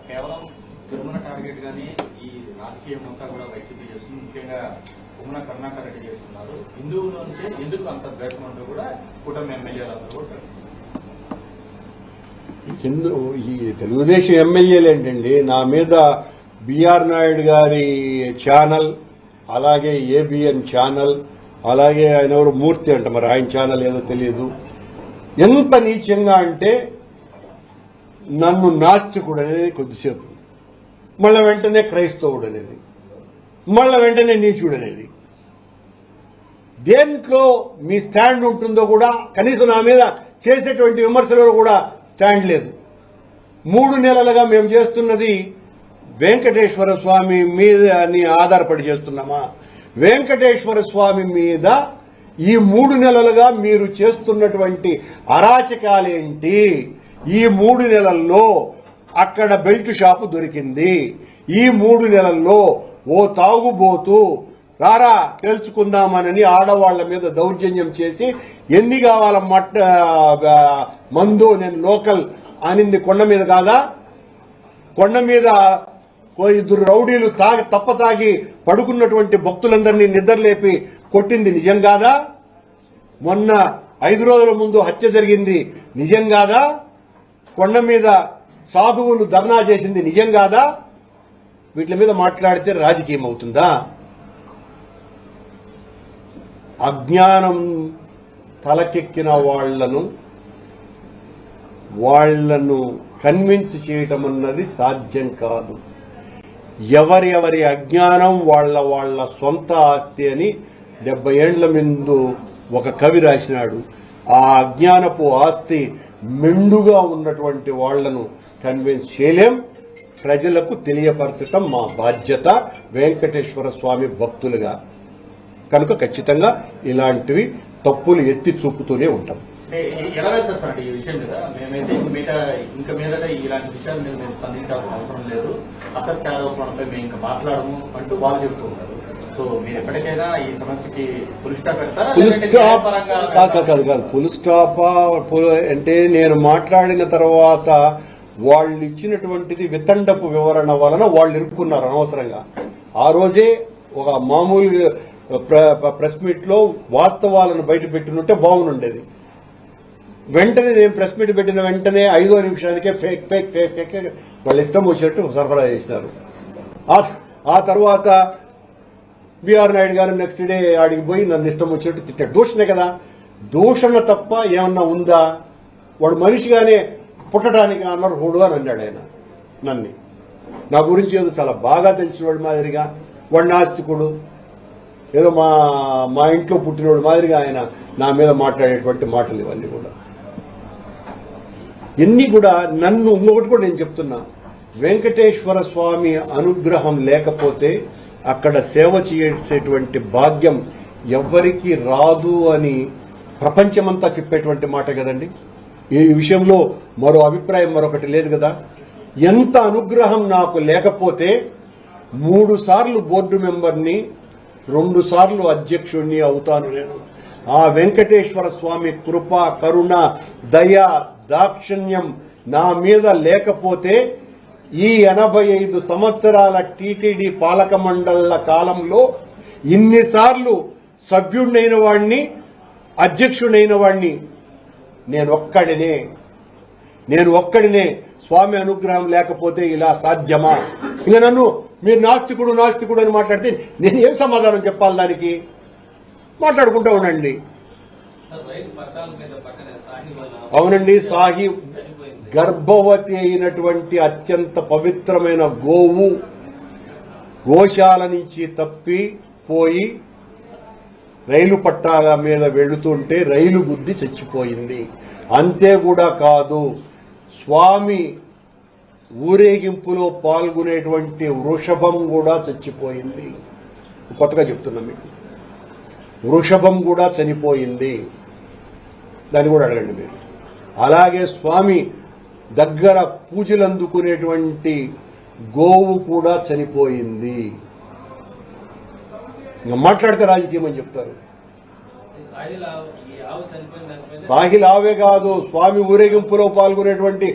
కేవలం తిరుమల టార్గెట్ గానీ ఈ రాజకీయం అంతా కూడా వైసీపీ చేస్తుంది, ముఖ్యంగా ఉమ్మన కరుణాకర్ రెడ్డి చేస్తున్నారు. హిందువులు అంటే ఎందుకు అంత ద్వేషం అంటూ కూడా కూటమి ఎమ్మెల్యేలందరూ కూడా ఈ తెలుగుదేశం ఎమ్మెల్యేలు ఏంటండి నా మీద బిఆర్ నాయుడు గారి ఛానల్, అలాగే ఏబిఎన్ ఛానల్, అలాగే ఆయన ఎవరు మూర్తి అంట, మరి ఆయన ఛానల్ ఏదో తెలియదు, ఎంత నీచంగా అంటే నన్ను నాస్తికుడు అనేది కొద్దిసేపు, మళ్ళా వెంటనే క్రైస్తవుడు అనేది, మళ్ళా వెంటనే నీచుడు అనేది. దేంట్లో మీ స్టాండ్ ఉంటుందో కూడా కనీసం నా మీద చేసేటువంటి విమర్శలలో కూడా స్టాండ్ లేదు. 3 నెలలుగా మేము చేస్తున్నది వెంకటేశ్వర స్వామి మీద ఆధారపడి చేస్తున్నామా? వెంకటేశ్వర స్వామి మీద ఈ 3 నెలలుగా మీరు చేస్తున్నటువంటి అరాచకాలేంటి? ఈ 3 నెలల్లో అక్కడ బెల్ట్ షాపు దొరికింది. ఈ 3 నెలల్లో ఓ తాగుబోతూ రారా తెలుసుకుందామనని ఆడవాళ్ల మీద దౌర్జన్యం చేసి ఎన్ని కావాల మందు నేను లోకల్ అనింది కొండ మీద కాదా? కొండ మీద 2 రౌడీలు తాగి పడుకున్నటువంటి భక్తులందరినీ నిద్రలేపి కొట్టింది నిజం కాదా? మొన్న 5 రోజుల ముందు హత్య జరిగింది నిజం కాదా? కొండ మీద సాధువులు ధర్నా చేసింది నిజం కాదా? వీటి మీద మాట్లాడితే రాజకీయం అవుతుందా? అజ్ఞానం తలకెక్కిన వాళ్లను కన్విన్స్ చేయటం అన్నది సాధ్యం కాదు. ఎవరి అజ్ఞానం వాళ్ళ సొంత ఆస్తి అని 70 ఏండ్ల ముందు ఒక కవి రాసినాడు. ఆ అజ్ఞానపు ఆస్తి మెండుగా ఉన్నటువంటి వాళ్లను కన్విన్స్ చేయలేం. ప్రజలకు తెలియపరచటం మా బాధ్యత వెంకటేశ్వర స్వామి భక్తులుగా. కనుక ఖచ్చితంగా ఇలాంటివి తప్పులు ఎత్తి చూపుతూనే ఉంటాం. ఎలా వెళ్తారు సార్ ఈ విషయం మీద? మేమైతే ఇంకా మీదట ఇలాంటి విషయాలు మేము స్పందించాల్సిన అవసరం లేదు, అసత్య ఆరోపణలపై మేము ఇంకా మాట్లాడము అంటూ వాళ్ళు చెబుతూ ఉంటారు. సో మీరు ఎప్పటికైనా ఈ సమస్యకి ఫుల్ స్టాప్ పెడతారా? కాదు ఫుల్ స్టాప్ అంటే నేను మాట్లాడిన తర్వాత వాళ్ళు ఇచ్చినటువంటిది వితండపు వివరణ వలన వాళ్ళు ఇరుక్కున్నారు అనవసరంగా. ఆ రోజే ఒక మామూలు ప్రెస్ మీట్ లో వాస్తవాలను బయట పెట్టినట్టే బాగుండేది. వెంటనే నేను ప్రెస్ మీట్ పెట్టిన వెంటనే 5వ నిమిషానికే ఫేక్ ఫేక్ ఫేక్ ఫేక్ వాళ్ళు ఇష్టం వచ్చినట్టు సరఫరా చేసినారు. ఆ తర్వాత బిఆర్ నాయుడు గారు నెక్స్ట్ డే ఆడికి పోయి నన్ను ఇష్టం వచ్చినట్టు తిట్టాడు. దూషణే కదా, దూషణ తప్ప ఏమన్నా ఉందా? వాడు మనిషిగానే పుట్టడానికి అనర్హుడు అని అన్నాడు ఆయన నన్ను. నా గురించి ఏదో చాలా బాగా తెలిసినవాడు మాదిరిగా, వాడు నాస్తికుడు, ఏదో మా ఇంట్లో పుట్టినవాడు మాదిరిగా ఆయన నా మీద మాట్లాడేటువంటి మాటలు ఇవన్నీ కూడా. ఇన్ని కూడా నన్ను ఇంకొకటి కూడా నేను చెప్తున్నా, వెంకటేశ్వర స్వామి అనుగ్రహం లేకపోతే అక్కడ సేవ చేసేటువంటి భాగ్యం ఎవ్వరికీ రాదు అని ప్రపంచమంతా చెప్పేటువంటి మాట కదండి. ఈ విషయంలో మరో అభిప్రాయం మరొకటి లేదు కదా. ఎంత అనుగ్రహం నాకు లేకపోతే 3 సార్లు బోర్డు మెంబర్ని, 2 సార్లు అధ్యక్షుడిని అవుతాను నేను. ఆ వెంకటేశ్వర స్వామి కృప, కరుణ, దయ, దాక్షిణ్యం నా మీద లేకపోతే ఈ 85 సంవత్సరాల టీటీడీ పాలక మండళ్ల కాలంలో ఇన్నిసార్లు సభ్యుడినైన వాడిని, అధ్యక్షుడైన వాడిని నేను ఒక్కడినే. స్వామి అనుగ్రహం లేకపోతే ఇలా సాధ్యమా? ఇంకా నన్ను మీరు నాస్తికుడు అని మాట్లాడితే నేను ఏం సమాధానం చెప్పాలి? దానికి మాట్లాడుకుంటూ ఉండండి. అవునండి, సాహి గర్భవతి అయినటువంటి అత్యంత పవిత్రమైన గోశాల నుంచి తప్పిపోయి రైలు పట్టాల మీద వెళుతుంటే రైలు గుద్ది చచ్చిపోయింది. అంతే కూడా కాదు, స్వామి ఊరేగింపులో పాల్గొనేటువంటి వృషభం కూడా చచ్చిపోయింది. కొత్తగా చెప్తున్నా మీకు, వృషభం కూడా చనిపోయింది. దాన్ని కూడా అడగండి మీరు. అలాగే స్వామి దగ్గర పూజలు అందుకునేటువంటి గోవు కూడా చనిపోయింది. ఇంకా మాట్లాడితే రాజకీయం అని చెప్తారు. సాహిలావే కాదు, స్వామి ఊరేగింపులో పాల్గొనేటువంటి